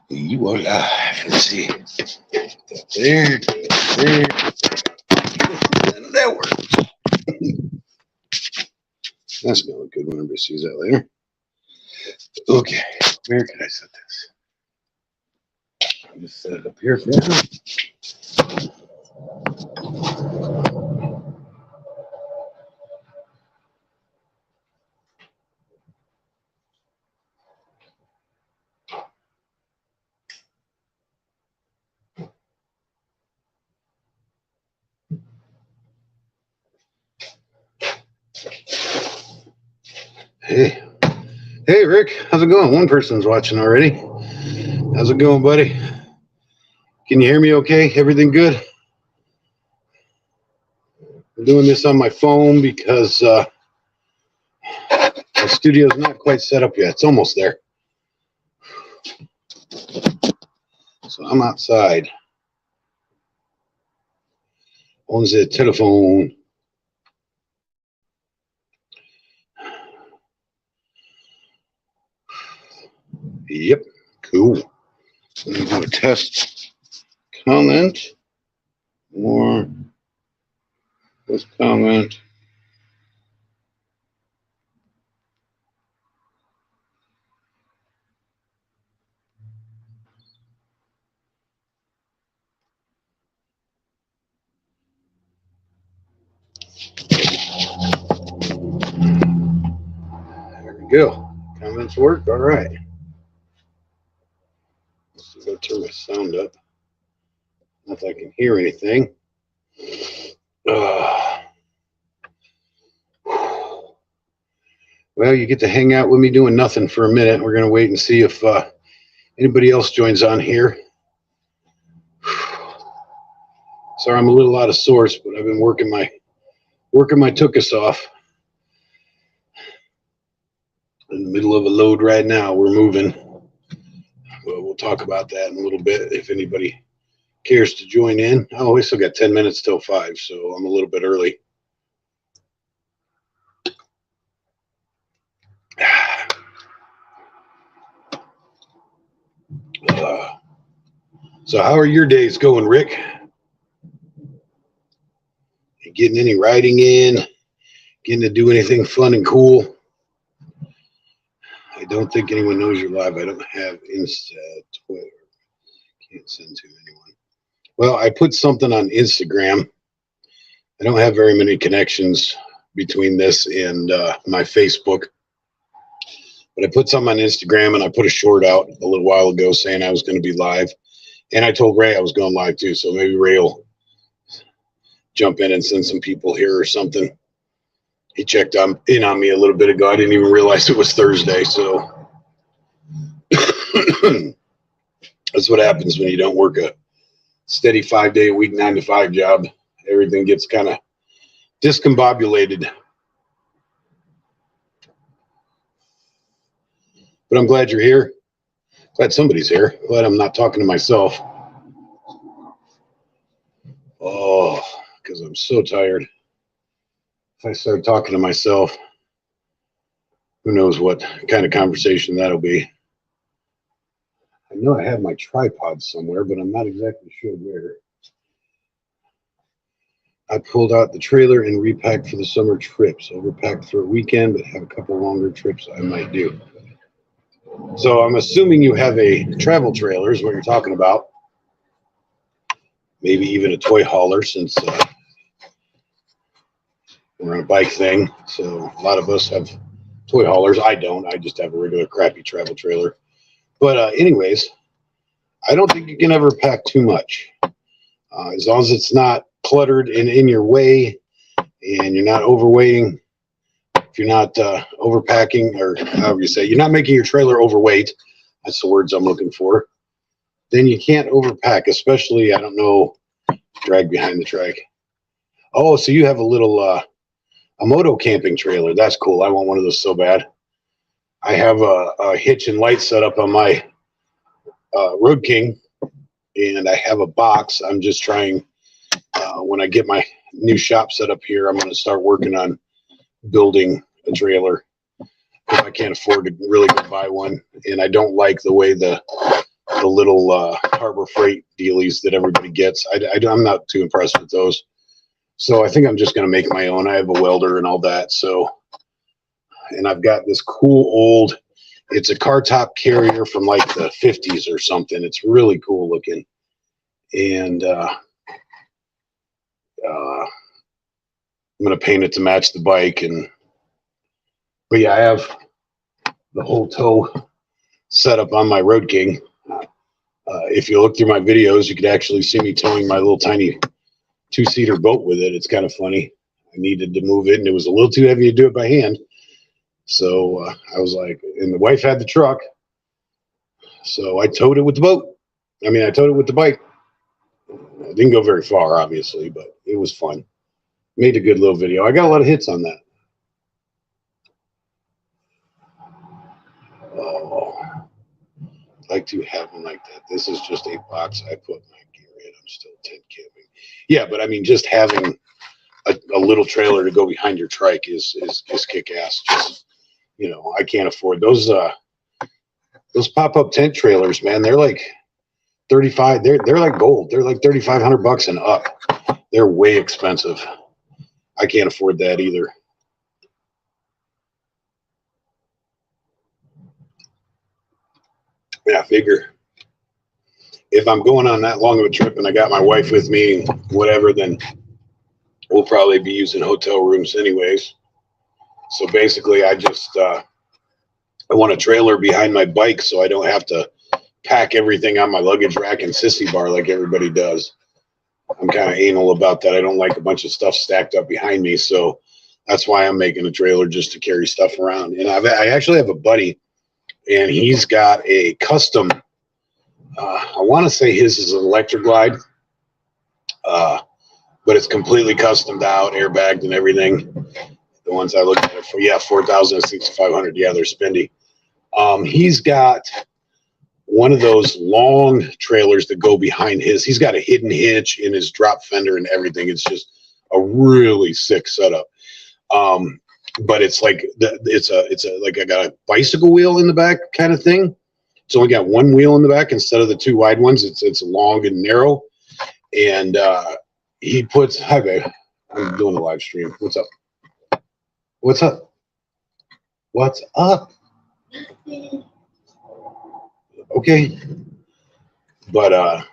You are live. Let's see. There. That works. That's going to look good when everybody sees that later. Okay. Where can I set this? I'll just set it up here for now. Hey. Hey, Rick. How's it going? One person's watching already. How's it going, buddy? Can you hear me okay? Everything good? I'm doing this on my phone because my studio's not quite set up yet. It's almost there. So I'm outside on the telephone. Yep, cool. Let me do a test comment. More. Let's comment. There we go. Comments work. All right. Let's go turn my sound up. Not that I can hear anything. Well, you get to hang out with me doing nothing for a minute. We're going to wait and see if anybody else joins on here. Sorry, I'm a little out of sorts, but I've been working my tuchus off. In the middle of a load right now. We're moving. Well, we'll talk about that in a little bit if anybody cares to join in. Oh, we still got 10 minutes till 5, so I'm a little bit early. So how are your days going, Rick? You getting any riding in? Getting to do anything fun and cool? I don't think anyone knows you're live. I don't have Insta, Twitter. Can't send to anyone. Well, I put something on Instagram. I don't have very many connections between this and my Facebook. But I put something on Instagram, and I put a short out a little while ago saying I was going to be live. And I told Ray I was going live too, so maybe Ray will jump in and send some people here or something. He checked in on me a little bit ago. I didn't even realize it was Thursday, so that's what happens when you don't work a steady 5-day-a-week, 9-to-5 job. Everything gets kind of discombobulated. But I'm glad you're here. Glad somebody's here. Glad I'm not talking to myself. Oh, because I'm so tired. If I start talking to myself, who knows what kind of conversation that'll be. I know I have my tripod somewhere, but I'm not exactly sure where. I pulled out the trailer and repacked for the summer trips. Overpacked for a weekend, but have a couple longer trips I might do. So I'm assuming you have a travel trailer is what you're talking about. Maybe even a toy hauler since we're on a bike thing. So a lot of us have toy haulers. I don't. I just have a regular crappy travel trailer. But anyways, I don't think you can ever pack too much. As long as it's not cluttered and in your way and you're not overweighting. If you're not overpacking, or however you say, you're not making your trailer overweight, that's the words I'm looking for, then you can't overpack, especially, I don't know, drag behind the trike. Oh, so you have a little, a moto camping trailer. That's cool. I want one of those so bad. I have a hitch and light set up on my Road King, and I have a box. I'm just trying, when I get my new shop set up here, I'm going to start working on building a trailer if I can't afford to really go buy one. And I don't like the way the the little Harbor Freight dealies that everybody gets. I'm not too impressed with those. So I think I'm just going to make my own. I have a welder and all that. So, and I've got this cool old, it's a car top carrier from like the 50s or something. It's really cool looking. And I'm going to paint it to match the bike. But yeah, I have the whole tow set up on my Road King. If you look through my videos, you could actually see me towing my little tiny 2-seater boat with it. It's kind of funny. I needed to move it, and it was a little too heavy to do it by hand. So I was like, and the wife had the truck, so I towed it with the boat. I mean, I towed it with the bike. I didn't go very far, obviously, but it was fun. Made a good little video. I got a lot of hits on that. Oh, I'd like to have one like that. This is just a box I put my gear in. I'm still tent camping. Yeah, but I mean, just having a little trailer to go behind your trike is kick-ass. Just, you know, I can't afford those pop-up tent trailers, man. They're like 35. They're like gold. They're like $3,500 and up. They're way expensive. I can't afford that either. Yeah, I figure if I'm going on that long of a trip and I got my wife with me and whatever, then we'll probably be using hotel rooms anyways. So basically, I want a trailer behind my bike so I don't have to pack everything on my luggage rack and sissy bar like everybody does. I'm kind of anal about that. I don't like a bunch of stuff stacked up behind me. So that's why I'm making a trailer, just to carry stuff around. And I actually have a buddy, and he's got a custom, I want to say his is an Electra Glide, but it's completely customed out, airbagged and everything. The ones I looked at it for, yeah, 4,000 and 6,500. Yeah, they're spendy. He's got one of those long trailers that go behind his. He's got a hidden hitch in his drop fender and everything. It's just a really sick setup. But it's like it's like I got a bicycle wheel in the back kind of thing. It's only got one wheel in the back instead of the two wide ones. It's long and narrow. And he puts, hi babe, I'm doing a live stream. What's up? What's up? What's up? Okay. But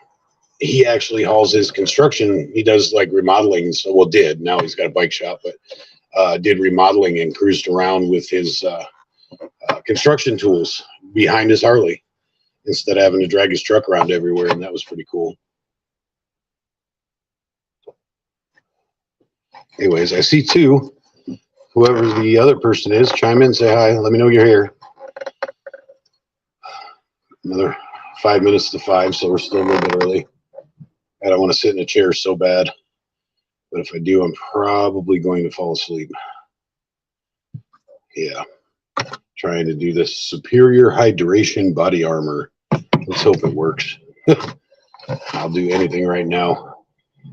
he actually hauls his construction. He does like remodeling. So, well, did. Now he's got a bike shop, but did remodeling and cruised around with his construction tools behind his Harley instead of having to drag his truck around everywhere. And that was pretty cool. Anyways, I see two. Whoever the other person is, chime in, say hi. Let me know you're here. Another 5 minutes to 5, so we're still a little bit early. I don't want to sit in a chair so bad. But if I do, I'm probably going to fall asleep. Yeah. Trying to do this superior hydration body armor. Let's hope it works. I'll do anything right now.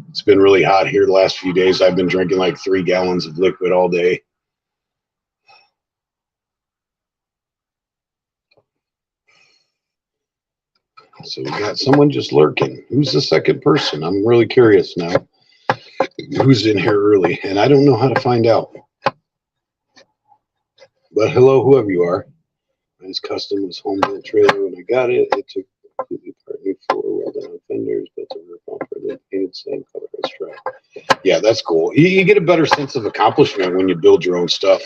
It's been really hot here the last few days. I've been drinking like 3 gallons of liquid all day. So we got someone just lurking. Who's the second person? I'm really curious now. Who's in here early? And I don't know how to find out. But hello, whoever you are. Mine's custom. It was home built trailer when I got it. It took completely apart, new floor, welded on fenders, built a roof bumper, then painted same color as strap. Yeah, that's cool. You get a better sense of accomplishment when you build your own stuff.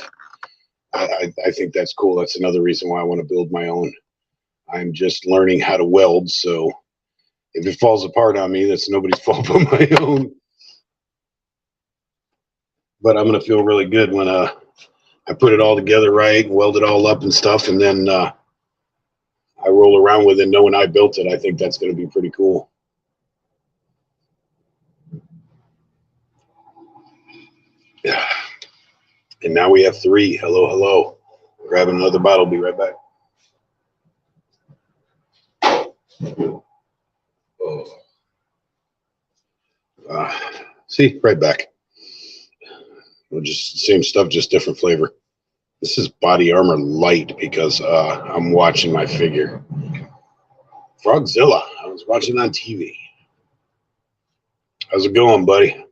I think that's cool. That's another reason why I want to build my own. I'm just learning how to weld, so if it falls apart on me, that's nobody's fault but my own. But I'm going to feel really good when I put it all together right, weld it all up and stuff, and then I roll around with it knowing I built it. I think that's going to be pretty cool. Yeah. And now we have 3. Hello, hello. Grabbing another bottle. Be right back. See, right back. Just same stuff, just different flavor. This is Body Armor Light because I'm watching my figure. Frogzilla. I was watching on TV. How's it going, buddy?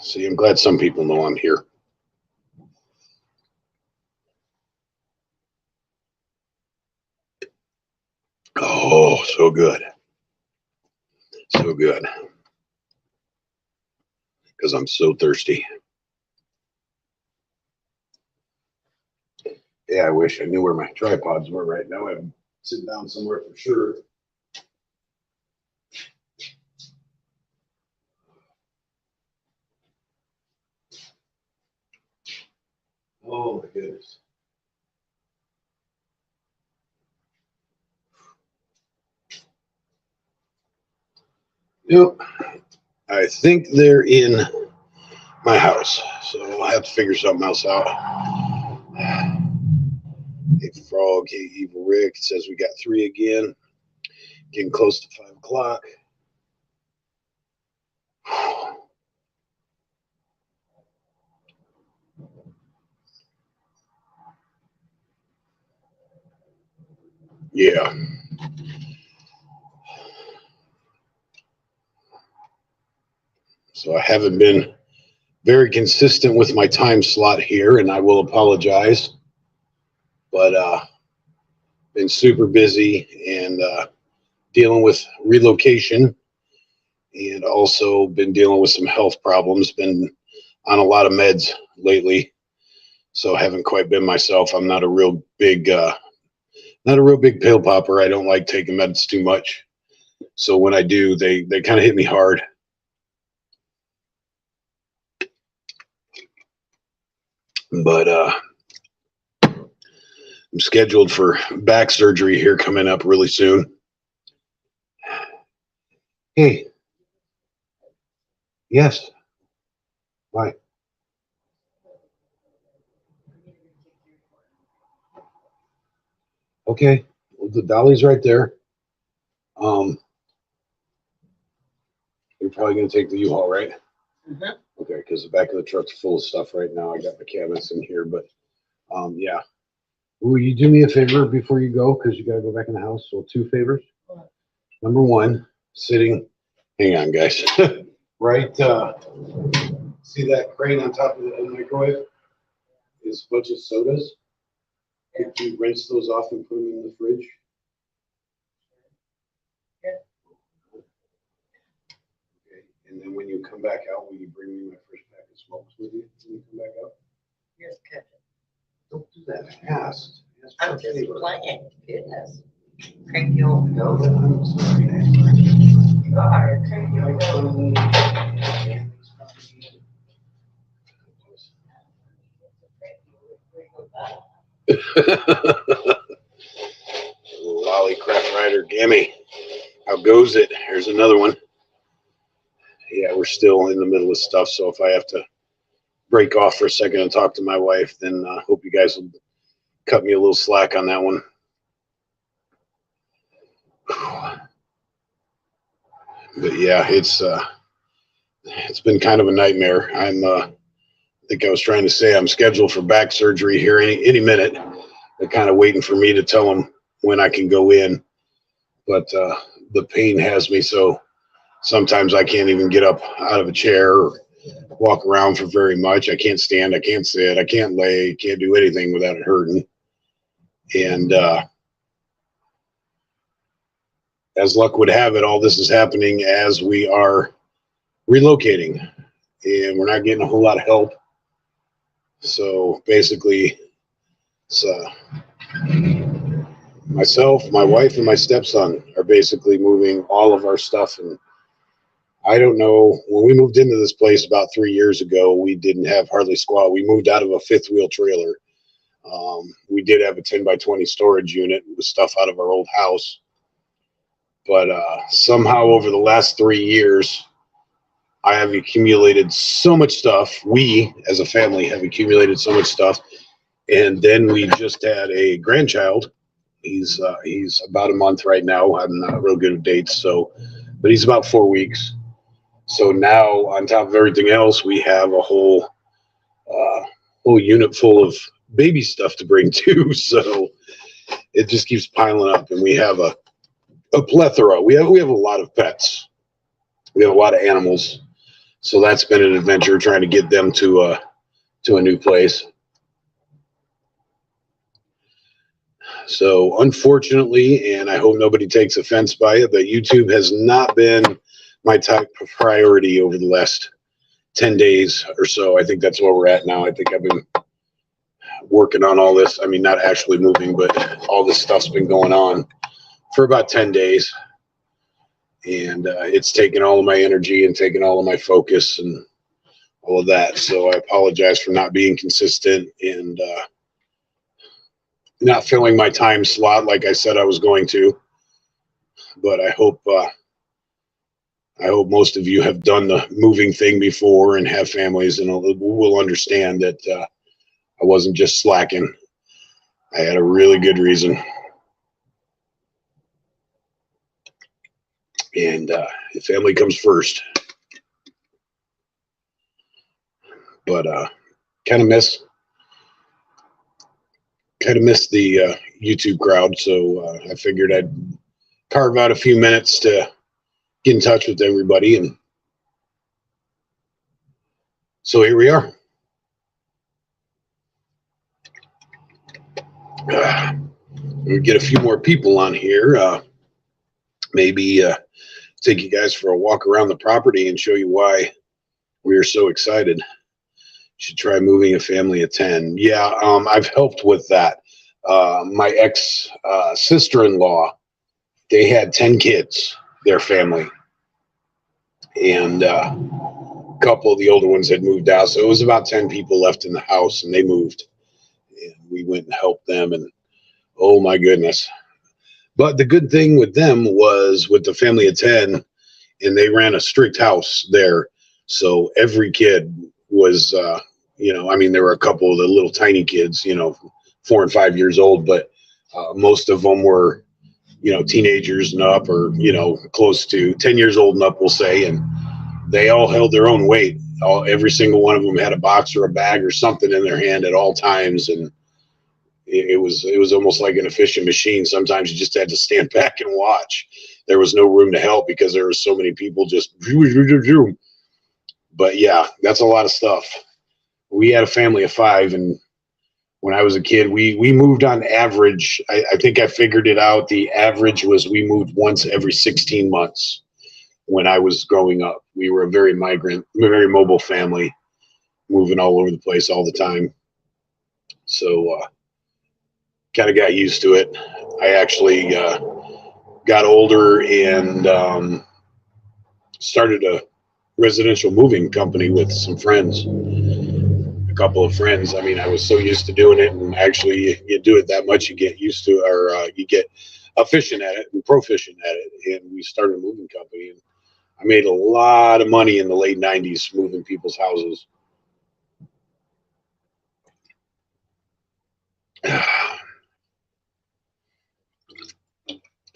See, I'm glad some people know I'm here. Oh, so good. So good. Because I'm so thirsty. Yeah, I wish I knew where my tripods were right now. I'm sitting down somewhere for sure. Oh my goodness. Yep. I think they're in my house, so I'll have to figure something else out. Hey, Frog, hey, Evil Rick says we got 3 again. Getting close to 5 o'clock. Yeah. So I haven't been very consistent with my time slot here, and I will apologize. But been super busy and dealing with relocation, and also been dealing with some health problems. Been on a lot of meds lately, so I haven't quite been myself. I'm not a real big pill popper. I don't like taking meds too much. So when I do, they kind of hit me hard. But I'm scheduled for back surgery here coming up really soon. Hey. Yes. Why? Okay. Well, the dolly's right there. You're probably going to take the U-Haul, right? Mm-hmm. Okay, because the back of the truck's full of stuff right now. I got my cabinets in here, but yeah. Will you do me a favor before you go? Because you got to go back in the house. So 2 favors. What? Number 1, sitting. Hang on, guys. Right. See that crane on top of the microwave? Is a bunch of sodas. Could you rinse those off and put them in the fridge? Yeah. Okay. And then when you come back out, will you bring me my first pack of smokes with you when you come back out? Here's ketchup. Don't do that fast. I'm just playing. Goodness. Cranky old. No, I'm sorry. You are cranky old. Lolly Crap Rider Gammy. How goes it? Here's another one. Yeah, we're still in the middle of stuff, so if I have to break off for a second and talk to my wife, then I hope you guys will cut me a little slack on that one. But yeah, it's been kind of a nightmare. I think I was trying to say I'm scheduled for back surgery here any minute. They're kind of waiting for me to tell them when I can go in, but the pain has me so sometimes I can't even get up out of a chair or walk around for very much. I can't stand, I can't sit, I can't lay, can't do anything without it hurting. And as luck would have it, all this is happening as we are relocating, and we're not getting a whole lot of help. So basically, it's myself, my wife, and my stepson are basically moving all of our stuff. And I don't know, when we moved into this place about 3 years ago, we didn't have hardly squat. We moved out of a 5th wheel trailer. We did have a 10 by 20 storage unit with stuff out of our old house. But somehow over the last 3 years, I have accumulated so much stuff. We, as a family, have accumulated so much stuff. And then we just had a grandchild. He's about a month right now. I'm not real good at dates, but he's about 4 weeks. So now, on top of everything else, we have a whole unit full of baby stuff to bring too. So it just keeps piling up, and we have a plethora. We have a lot of pets. We have a lot of animals, so that's been an adventure trying to get them to a new place. So unfortunately, and I hope nobody takes offense by it, but YouTube has not been my top priority over the last 10 days or so. I think that's where we're at now. I think I've been working on all this. I mean, not actually moving, but all this stuff's been going on for about 10 days. And it's taken all of my energy and taken all of my focus and all of that. So I apologize for not being consistent and not filling my time slot like I said I was going to. But I hope most of you have done the moving thing before and have families and will understand that I wasn't just slacking. I had a really good reason. And family comes first. But kind of miss the YouTube crowd, so I figured I'd carve out a few minutes to get in touch with everybody, and so here we are. We'll get a few more people on here. Maybe take you guys for a walk around the property and show you why we are so excited. Should try moving a family of 10. Yeah, I've helped with that. My ex sister-in-law, they had 10 kids, their family, and a couple of the older ones had moved out, so it was about 10 people left in the house, and they moved, and we went and helped them, and oh my goodness. But the good thing with them was with the family of 10, and they ran a strict house there, so every kid was I mean, there were a couple of the little tiny kids, 4 and 5 years old, but most of them were, teenagers and up, or, close to 10 years old and up, we'll say. And they all held their own weight. Every single one of them had a box or a bag or something in their hand at all times. And it was almost like an efficient machine. Sometimes you just had to stand back and watch. There was no room to help because there were so many people just, but yeah, that's a lot of stuff. We had a family of 5, and when I was a kid, we moved on average. I think I figured it out. The average was we moved once every 16 months when I was growing up. We were a very mobile family, moving all over the place all the time. So kind of got used to it. I actually got older and started a residential moving company with some friends. A couple of friends. I mean, I was so used to doing it, and actually you do it that much, you get used to, or you get efficient at it and proficient at it. And we started a moving company, and I made a lot of money in the late 90s moving people's houses.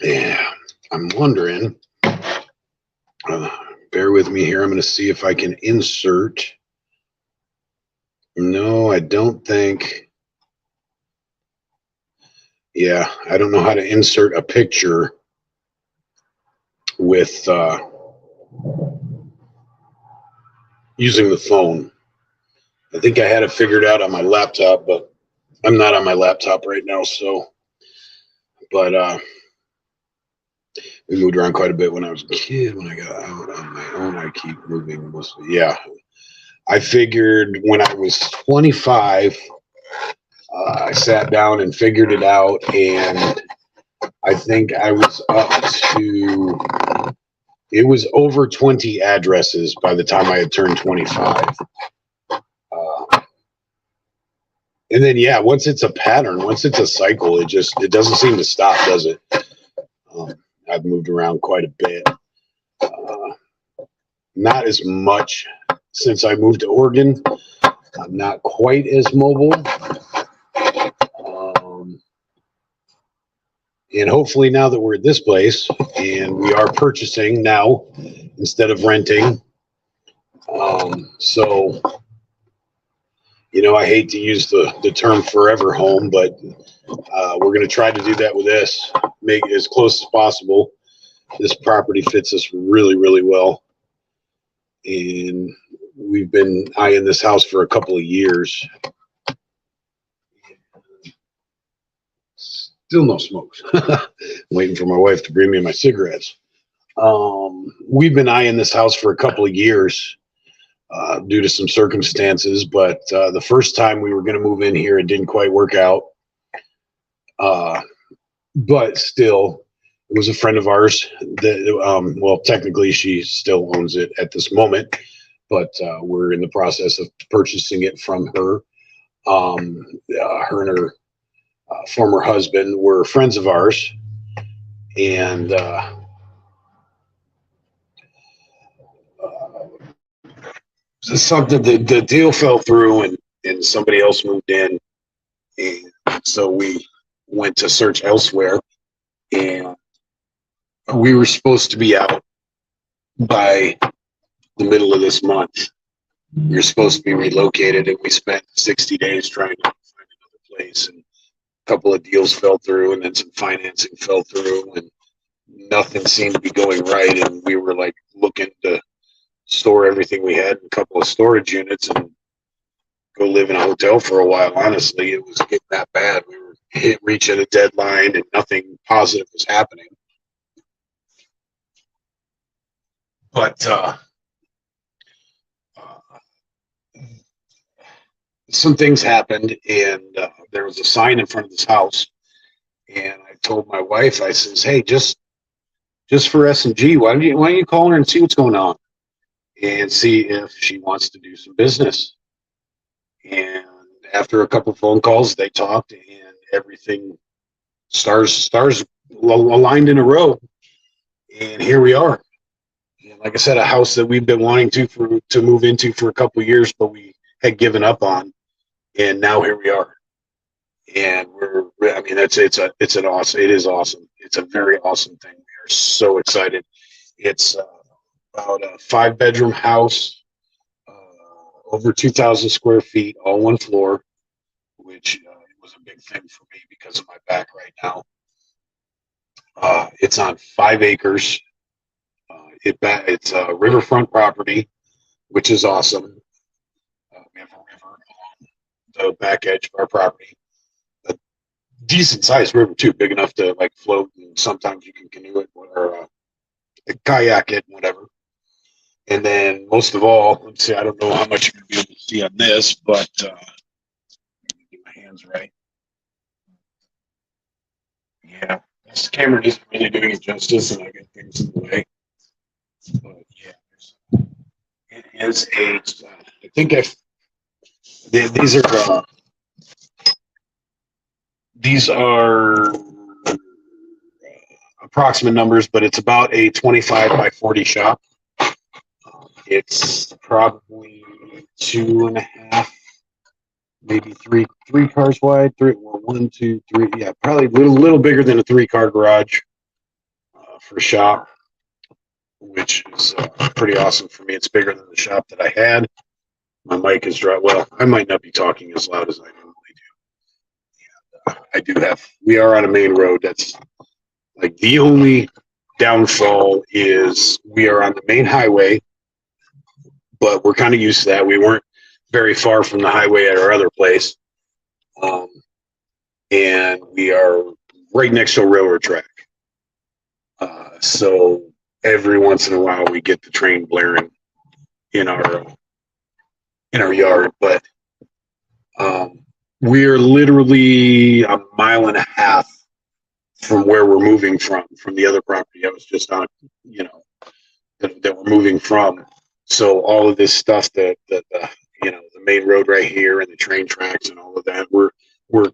Yeah, I'm wondering, bear with me here. I'm going to see if I can insert. No, I don't think. Yeah, I don't know how to insert a picture with using the phone. I think I had it figured out on my laptop, but I'm not on my laptop right now. So, but we moved around quite a bit when I was a kid. When I got out on my own, I keep moving mostly. Yeah. I figured when I was 25, I sat down and figured it out, and I think I was up to, it was over 20 addresses by the time I had turned 25. And then, yeah, once it's a pattern, once it's a cycle, it doesn't seem to stop, does it? I've moved around quite a bit. Not as much since I moved to Oregon. I'm not quite as mobile. And hopefully now that we're at this place and we are purchasing now instead of renting. So I hate to use the term forever home, but we're going to try to do that with this, make it as close as possible. This property fits us really, really well. And we've been eyeing this house for a couple of years. Still no smokes. Waiting for my wife to bring me my cigarettes. We've been eyeing this house for a couple of years due to some circumstances, but the first time we were going to move in here, it didn't quite work out. But still, it was a friend of ours that, well, technically she still owns it at this moment, but we're in the process of purchasing it from her. Her and her former husband were friends of ours, and something the deal fell through, and somebody else moved in, and so we went to search elsewhere, and we were supposed to be out by the middle of this month. We were supposed to be relocated, and we spent 60 days trying to find another place, and a couple of deals fell through, and then some financing fell through, and nothing seemed to be going right, and we were like looking to store everything we had in a couple of storage units and go live in a hotel for a while. Honestly, it was getting that bad. We were reaching a deadline and nothing positive was happening. But some things happened, and there was a sign in front of this house, and I told my wife, I says, hey, just for S&G, why don't you call her and see what's going on and see if she wants to do some business. And after a couple of phone calls, they talked, and everything stars aligned in a row, and here we are. And like I said, a house that we've been wanting to move into for a couple of years, but we had given up on, and now here we are. And it is awesome. It's a very awesome thing. We are so excited. It's about a 5-bedroom house, over 2,000 square feet, all one floor, which was a big thing for me because of my back right now. It's on 5 acres. It's a riverfront property, which is awesome. We have a river along the back edge of our property. A decent sized river too, big enough to like float, and sometimes you can canoe it or kayak it, whatever. And then most of all, let's see, I don't know how much you're going to be able to see on this, but get my hands right. Yeah, this camera isn't really doing it justice, and I get things in the way. But yeah, it is I think these are approximate numbers, but it's about a 25 by 40 shop. It's probably 2.5, maybe three cars wide. 1, 2, 3. Yeah, probably a little bigger than a 3-car garage for shop, which is pretty awesome for me. It's bigger than the shop that I had. My mic is dry. Well, I might not be talking as loud as I normally do. And, we are on a main road. That's like the only downfall is we are on the main highway, but we're kind of used to that. We weren't very far from the highway at our other place. And we are right next to a railroad track. So every once in a while we get the train blaring in our yard, but we're literally a mile and a half from where we're moving from the other property I was just on, that we're moving from. So all of this stuff the main road right here and the train tracks and all of that, we're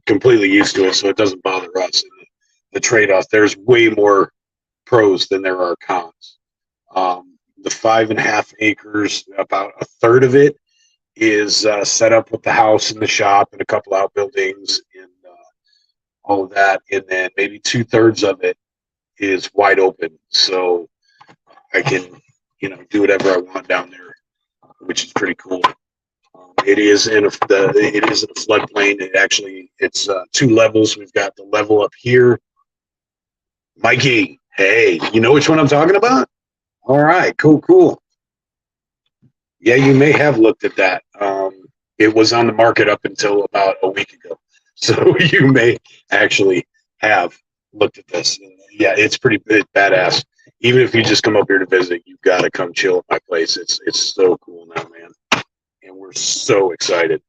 completely used to it, so it doesn't bother us. And the trade-off, there's way more pros than there are cons. The 5.5 acres, about a third of it is set up with the house and the shop and a couple outbuildings and all of that, and then maybe 2/3 of it is wide open, so I can do whatever I want down there, which is pretty cool. It is in a floodplain. It's 2 levels. We've got the level up here. Mikey, hey, you know which one I'm talking about? All right, cool. Yeah, you may have looked at that. It was on the market up until about a week ago, so you may actually have looked at this. Yeah, it's pretty badass. Even if you just come up here to visit, you've got to come chill at my place. It's so cool now, man, and we're so excited.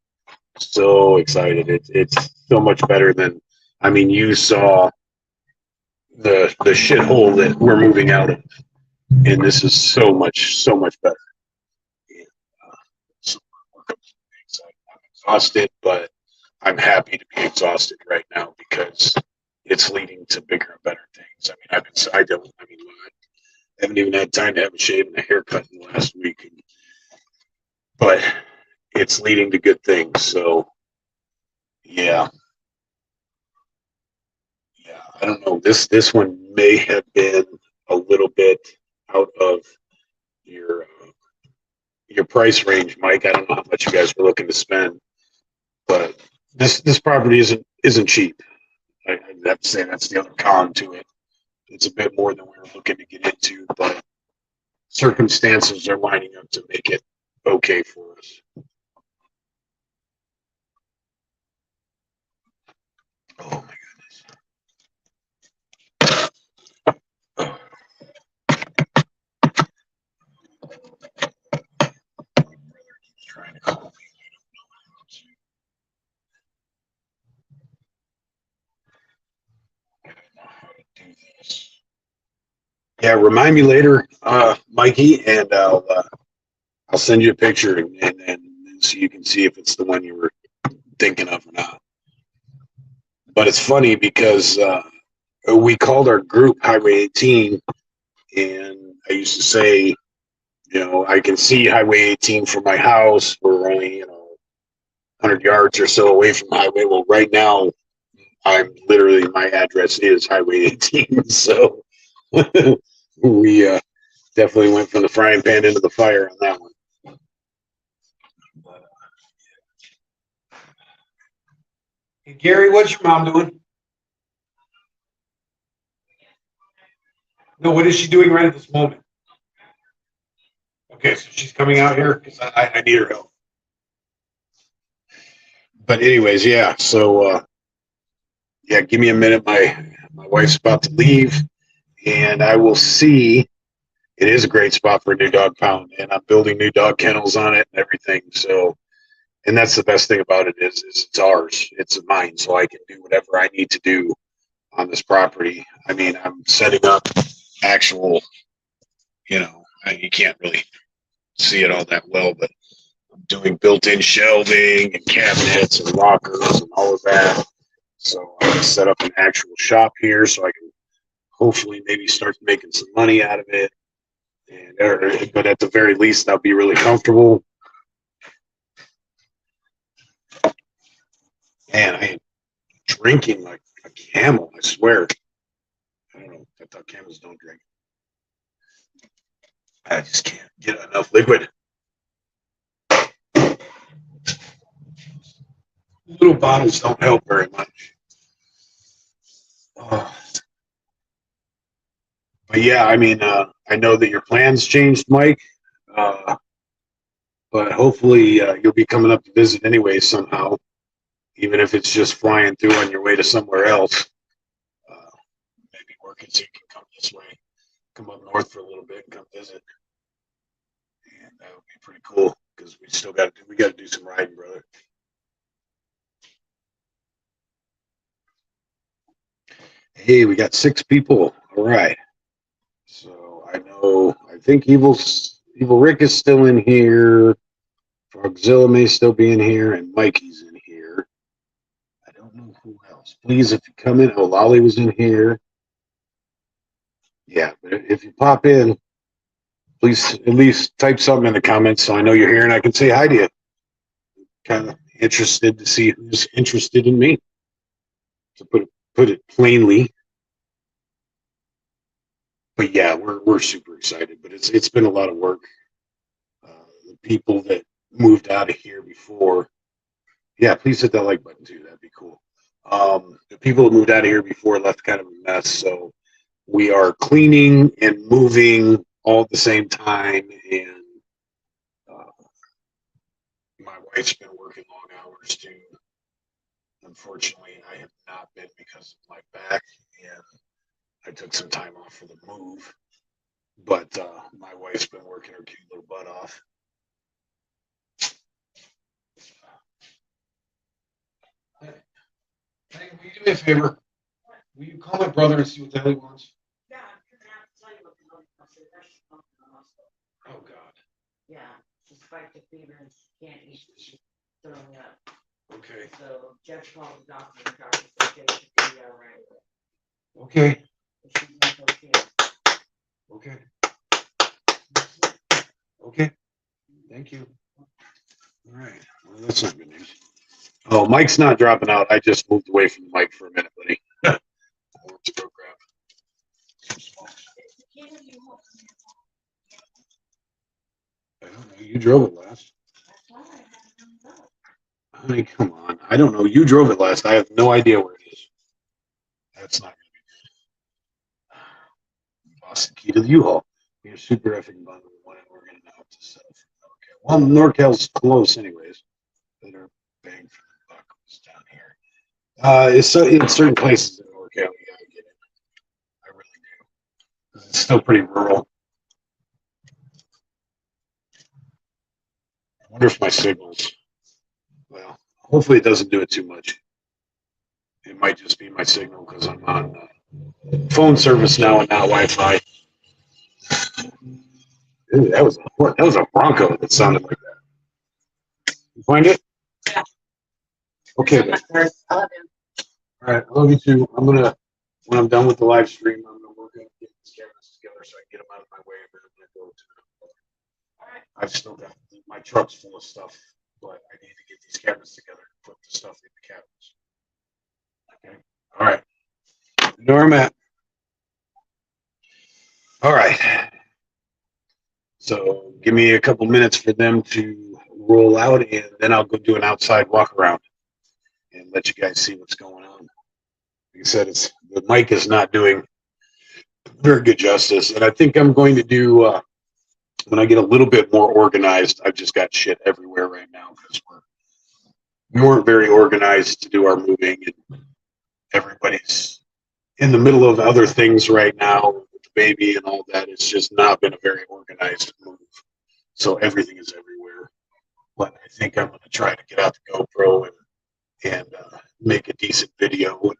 So excited. It's so much better than, I mean, you saw the shithole that we're moving out of, and this is so much better. And, so I'm exhausted, but I'm happy to be exhausted right now because it's leading to bigger and better things. I mean, I haven't even had time to have a shave and a haircut in the last week, but it's leading to good things. So yeah, I don't know. This one may have been a little bit out of your price range, Mike. I don't know how much you guys were looking to spend, but this property isn't cheap. I have to say that's the other con to it. It's a bit more than we were looking to get into, but circumstances are lining up to make it okay for us. Oh my goodness. Trying to call me. I don't know how to do this. Yeah, remind me later, Mikey, and I'll send you a picture and so you can see if it's the one you were thinking of or not. But it's funny because we called our group Highway 18, and I used to say, I can see Highway 18 from my house. We're only, 100 yards or so away from the highway. Well, right now, my address is Highway 18. So we definitely went from the frying pan into the fire on that one. Hey, Gary, what's your mom doing? No, what is she doing right at this moment? Okay, so she's coming out here because I need her help. But anyways, yeah. So yeah, give me a minute. My wife's about to leave, and I will see. It is a great spot for a new dog pound, and I'm building new dog kennels on it and everything. So, and that's the best thing about it is it's ours. It's mine, so I can do whatever I need to do on this property. I mean, I'm setting up actual, you can't really see it all that well, but I'm doing built-in shelving and cabinets and lockers and all of that. So I'm gonna set up an actual shop here so I can hopefully maybe start making some money out of it. But at the very least, I'll be really comfortable. Man, I am drinking like a camel, I swear. I don't know. I thought camels don't drink. I just can't get enough liquid. Little bottles don't help very much. Oh. But yeah, I mean, I know that your plans changed, Mike. But hopefully you'll be coming up to visit anyway somehow, even if it's just flying through on your way to somewhere else. Maybe working so you can come this way, come up north for a little bit and come visit. And that would be pretty cool because we got to do some riding, brother. Hey, we got 6 people. All right. So I think Evil Rick is still in here. Frogzilla may still be in here, and Mikey's in here. I don't know who else. Please, if you come in, Lolly was in here. Yeah, but if you pop in, please at least type something in the comments so I know you're here and I can say hi to you. Kind of interested to see who's interested in me, to put it plainly. But yeah, we're super excited. But it's been a lot of work. The people that moved out of here before. Yeah, please hit that like button too. That'd be cool. The people who moved out of here before left kind of a mess, so we are cleaning and moving all at the same time. And my wife's been working long hours too. Unfortunately, I have not been because of my back, and I took some time off for the move. But my wife's been working her cute little butt off. Hey, will you do me a favor? Will you call my brother and see what the hell he wants? Yeah, I'm gonna have to tell you what the hell comes in. There's something in the hospital. Oh, God. Yeah, she spiked the fever and she can't eat. She's throwing up. Okay. So Jeff called the doctor and the doctor said she should be all right. Okay. But she's not okay. Okay. Okay. Thank you. All right. Well, that's not good news. Oh, Mike's not dropping out. I just moved away from the mic for a minute, buddy. I went to go grab some smokes. I don't know. You drove it last. Honey, come on. I don't know. You drove it last. I have no idea where it is. That's not going to be good. Lost the key to the U-Haul. You're super effing bundle one and we're going to have to sell for NorCal. Well, NorCal's close anyways. Better bang for the buck was down here. It's so in certain places in NorCal, you gotta get it. I really do. It's still pretty rural. I wonder if my signals. Well, hopefully it doesn't do it too much. It might just be my signal because I'm on phone service now and not Wi-Fi. Ooh, that was a Bronco that sounded like that. You find it? Yeah. Okay. Then. All right. I love you too. When I'm done with the live stream, I'm gonna work on getting these cameras together so I can get them out of my way, and then I'm gonna go to the. All right. I've still got my truck's full of stuff, but I need to get these cameras together and put the stuff in the cabinets. Okay. All right. You know where I'm at. All right. So give me a couple minutes for them to roll out, and then I'll go do an outside walk around and let you guys see what's going on. Like I said, the mic is not doing very good justice, and I think I'm going to do when I get a little bit more organized. I've just got shit everywhere right now because we weren't very organized to do our moving, and everybody's in the middle of other things right now with the baby and all that. It's just not been a very organized move, so everything is everywhere. But I think I'm going to try to get out the GoPro and make a decent video and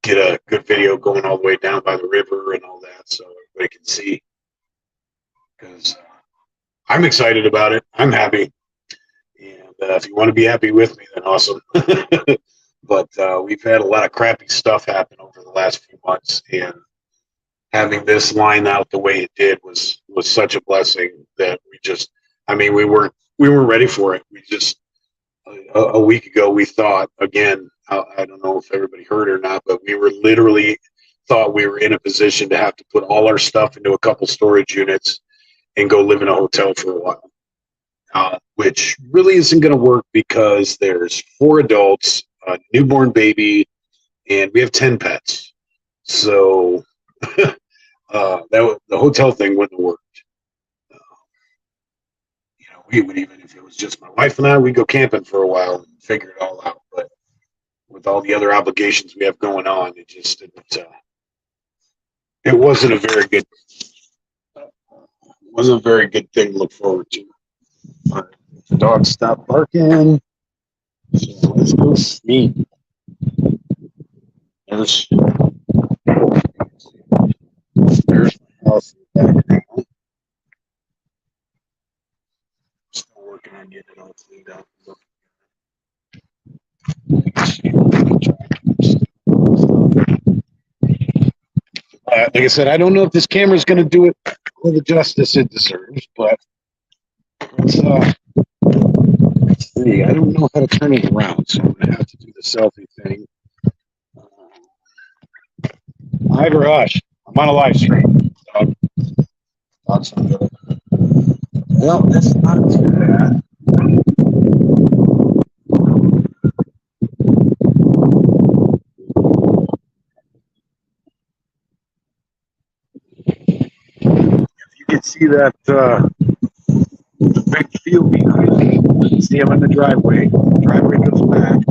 get a good video going all the way down by the river and all that so everybody can see. Because I'm excited about it. I'm happy. And if you want to be happy with me, then awesome. But we've had a lot of crappy stuff happen over the last few months. And having this line out the way it did was such a blessing that we weren't ready for it. We just, a week ago, we thought, again, I don't know if everybody heard or not, but we were literally thought we were in a position to have to put all our stuff into a couple storage units and go live in a hotel for a while, which really isn't going to work because there's 4 adults, a newborn baby, and we have 10 pets. So the hotel thing wouldn't have worked. We would, even if it was just my wife and I, we'd go camping for a while and figure it all out. But with all the other obligations we have going on, it just didn't. It wasn't a very good. Wasn't a very good thing to look forward to. All right, the dog stopped barking. So let's go see. There's my house in the background. Still working on getting it all cleaned up. Like I said, I don't know if this camera is going to do it all the justice it deserves, but let's see. I don't know how to turn it around, so I'm going to have to do the selfie thing. Hi, Rush. I'm on a live stream. Dog's on the other. Well, that's not too bad. You can see that big field behind me. See, I'm in the driveway. Driveway goes back.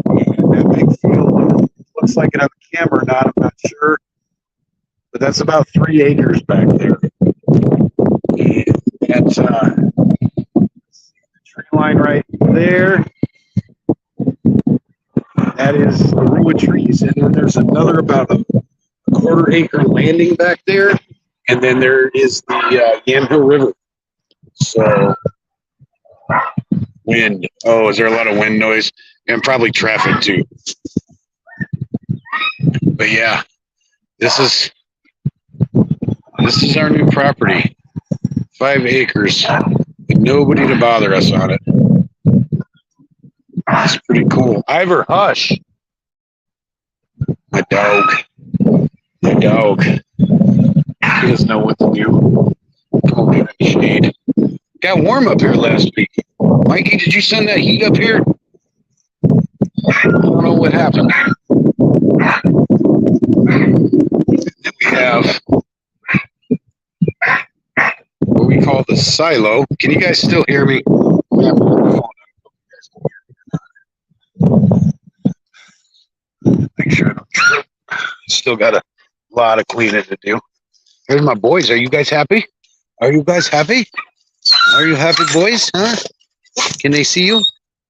And that big field looks like it on the camera or not, I'm not sure. But that's about 3 acres back there. And that's the tree line right there. That is a row of trees. And then there's another about a quarter-acre landing back there. And then there is the Yamhill River. So, wind. Oh, is there a lot of wind noise? And probably traffic too. But yeah, this is our new property. 5 acres. With nobody to bother us on it. That's pretty cool. Ivor, hush. My dog. My dog. He doesn't know what to do. Come get in the shade. Got warm up here last week. Mikey, did you send that heat up here? I don't know what happened. Then we have what we call the silo. Can you guys still hear me? Make sure I don't trip. Still got a lot of cleaning to do. Here's my boys. Are you guys happy? Are you guys happy? Are you happy, boys? Huh? Can they see you?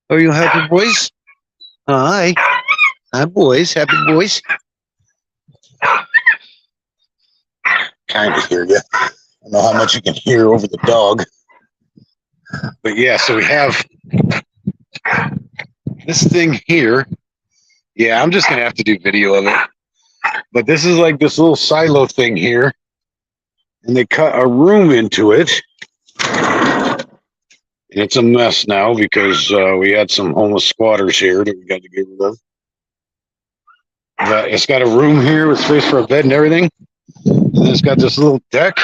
Are you happy, boys? Hi. Hi, boys. Happy boys. Kind of hear you. I don't know how much you can hear over the dog. But yeah, so we have this thing here. Yeah, I'm just going to have to do video of it. But this is like this little silo thing here. And they cut a room into it. And it's a mess now because we had some homeless squatters here that we got to get rid of. But it's got a room here with space for a bed and everything. And then it's got this little deck.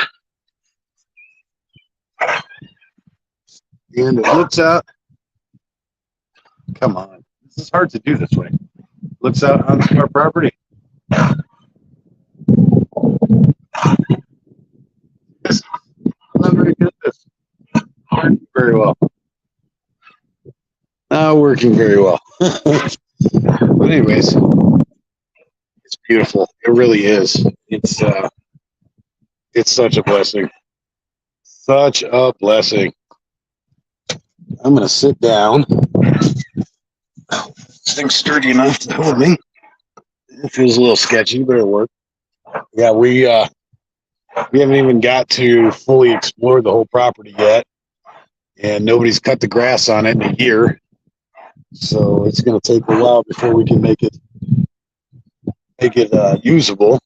And it looks out. Come on. This is hard to do this way. Looks out onto our property. I'm not very good at this. Working very well. Not working very well. But anyways, it's beautiful. It really is. It's such a blessing. Such a blessing. I'm gonna sit down. This thing's sturdy enough to hold me. It feels a little sketchy, but it'll work. Yeah, we haven't even got to fully explore the whole property yet, and nobody's cut the grass on it in a year, so it's going to take a while before we can make it usable.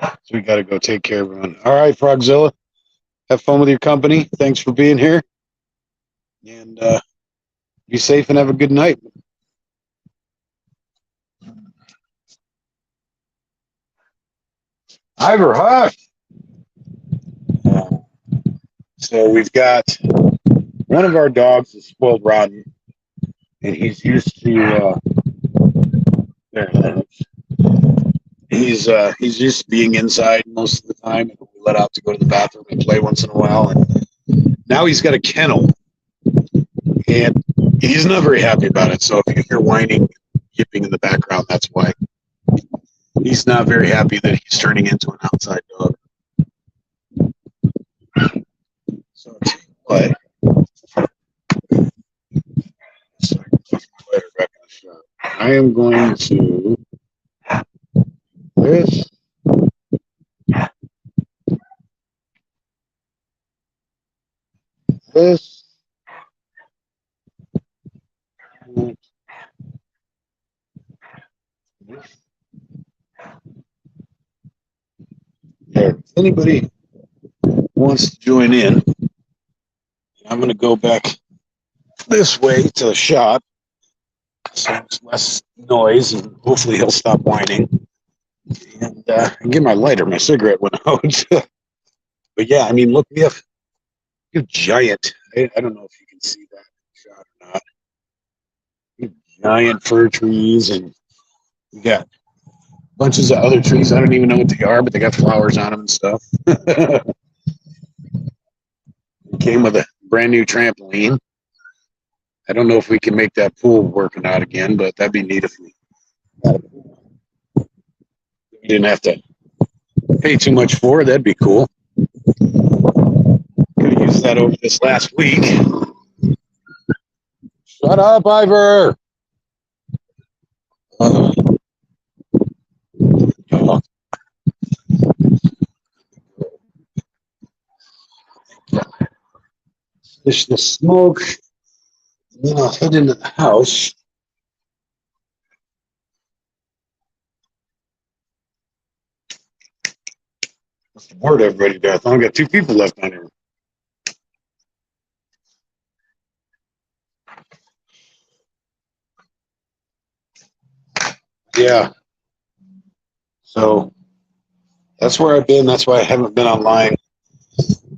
So we got to go take care of everyone. All right, Frogzilla, have fun with your company. Thanks for being here, and be safe and have a good night. Ivor, hush. So we've got one of our dogs is spoiled rotten, and he's used to he's used to being inside most of the time, and we let out to go to the bathroom and play once in a while. And now he's got a kennel, and he's not very happy about it. So if you hear whining, yipping in the background, that's why. He's not very happy that he's turning into an outside dog. So but I am going to this. This. This. If anybody wants to join in, I'm going to go back this way to the shop so it's less noise, and hopefully he'll stop whining. And get my lighter. My cigarette went out. But yeah, I mean, look, we have giant. I don't know if you can see that shot or not. We have giant fir trees, and we got bunches of other trees. I don't even know what they are, but they got flowers on them and stuff. It came with a brand new trampoline. I don't know if we can make that pool work or not again, but that'd be neat if we didn't have to pay too much for it. That'd be cool. Could have used that over this last week. Shut up, Ivor. Oh. Finish the smoke, and then I'll head into the house. What's the word, everybody? There, I thought I got 2 people left on here. Yeah. So that's where I've been. That's why I haven't been online.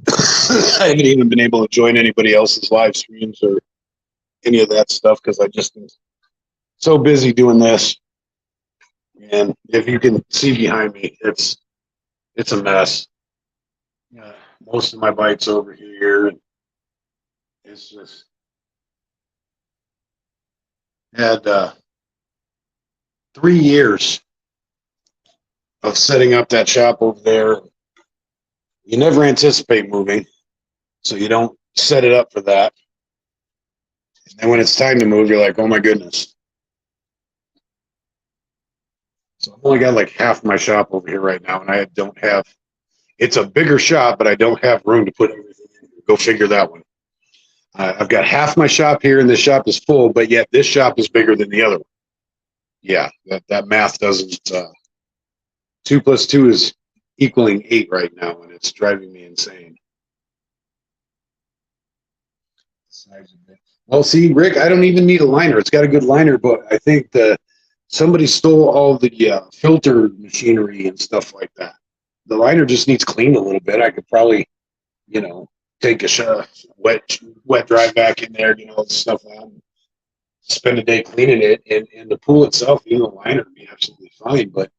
I haven't even been able to join anybody else's live streams or any of that stuff because I just been so busy doing this. And if you can see behind me, it's a mess. Most of my bike's over here. It's just had 3 years of setting up that shop over there. You never anticipate moving, so you don't set it up for that. And then when it's time to move, you're like, oh my goodness. So I've only got like half my shop over here right now, and I don't have. It's a bigger shop, but I don't have room to put everything in. Go figure that one. I've got half my shop here, and this shop is full, but yet this shop is bigger than the other one. Yeah, that math doesn't. 2 plus 2 is equaling 8 right now, and it's driving me insane. Well, see, Rick, I don't even need a liner. It's got a good liner, but I think somebody stole all the filter machinery and stuff like that. The liner just needs cleaned a little bit. I could probably, take a wet dry back in there, all the stuff out, and spend a day cleaning it. And the pool itself, the liner would be absolutely fine. But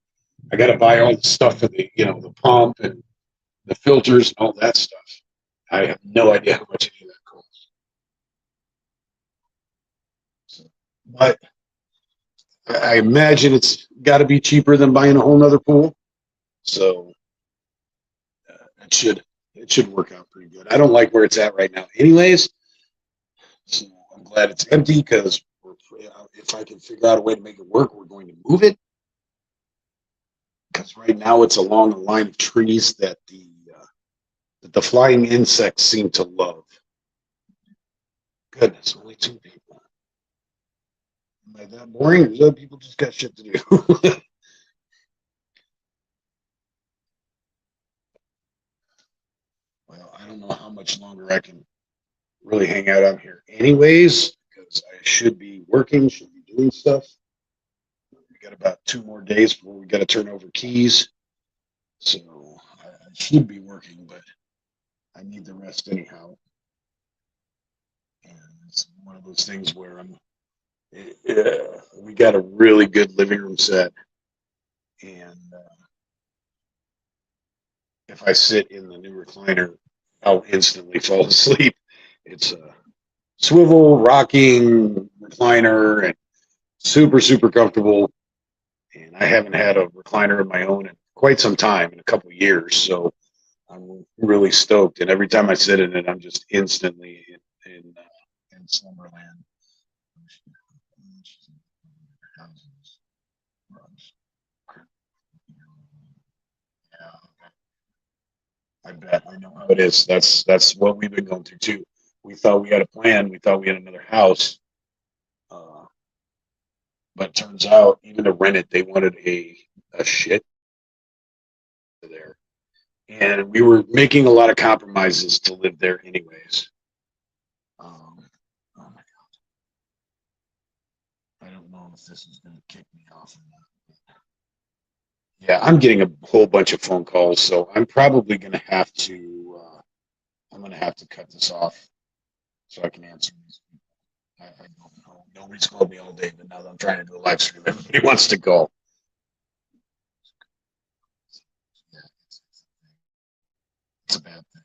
I got to buy all the stuff for the pump and the filters and all that stuff. I have no idea how much any of that costs. But I imagine it's got to be cheaper than buying a whole nother pool. So it should work out pretty good. I don't like where it's at right now, anyways. So I'm glad it's empty because if I can figure out a way to make it work, we're going to move it. Because right now it's along a line of trees that the flying insects seem to love. Goodness, only 2 people. Am I that boring? These other people just got shit to do. Well, I don't know how much longer I can really hang out on here anyways, because I should be working, should be doing stuff. We got about 2 more days before we got to turn over keys. So I should be working, but I need the rest anyhow. And it's one of those things where we got a really good living room set. And if I sit in the new recliner, I'll instantly fall asleep. It's a swivel rocking recliner and super, super comfortable. And I haven't had a recliner of my own in quite some time, in a couple of years. So I'm really stoked. And every time I sit in it, I'm just instantly in slumberland. I bet. I know how it is. That's what we've been going through too. We thought we had a plan. We thought we had another house. But it turns out, even to rent it, they wanted a shit there. And we were making a lot of compromises to live there anyways. Oh my God. I don't know if this is going to kick me off or not. Yeah, I'm getting a whole bunch of phone calls, so I'm probably going to have to. I'm going to have to cut this off so I can answer these people. I don't know. Nobody's called me all day, but now that I'm trying to do a live stream, everybody wants to call. Yeah, it's a bad thing.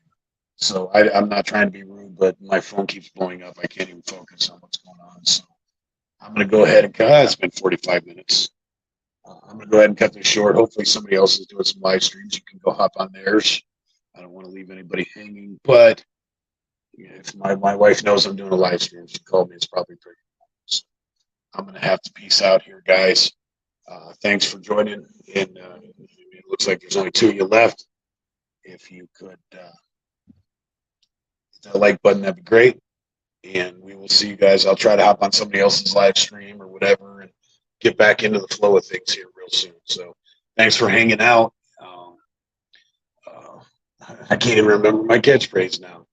So I'm not trying to be rude, but my phone keeps blowing up. I can't even focus on what's going on. So I'm going to go ahead and cut. It's been 45 minutes. I'm going to go ahead and cut this short. Hopefully somebody else is doing some live streams. You can go hop on theirs. I don't want to leave anybody hanging, but if my wife knows I'm doing a live stream, she called me. It's probably pretty. So I'm going to have to peace out here, guys. Thanks for joining. And it looks like there's only 2 of you left. If you could hit that like button, that'd be great. And we will see you guys. I'll try to hop on somebody else's live stream or whatever and get back into the flow of things here real soon. So thanks for hanging out. I can't even remember my catchphrase now.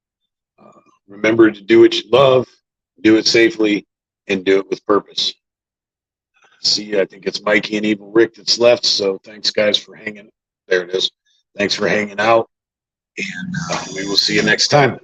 Remember to do what you love, do it safely, and do it with purpose. See, I think it's Mikey and Evil Rick that's left. So thanks, guys, for hanging. There it is. Thanks for hanging out, and we will see you next time.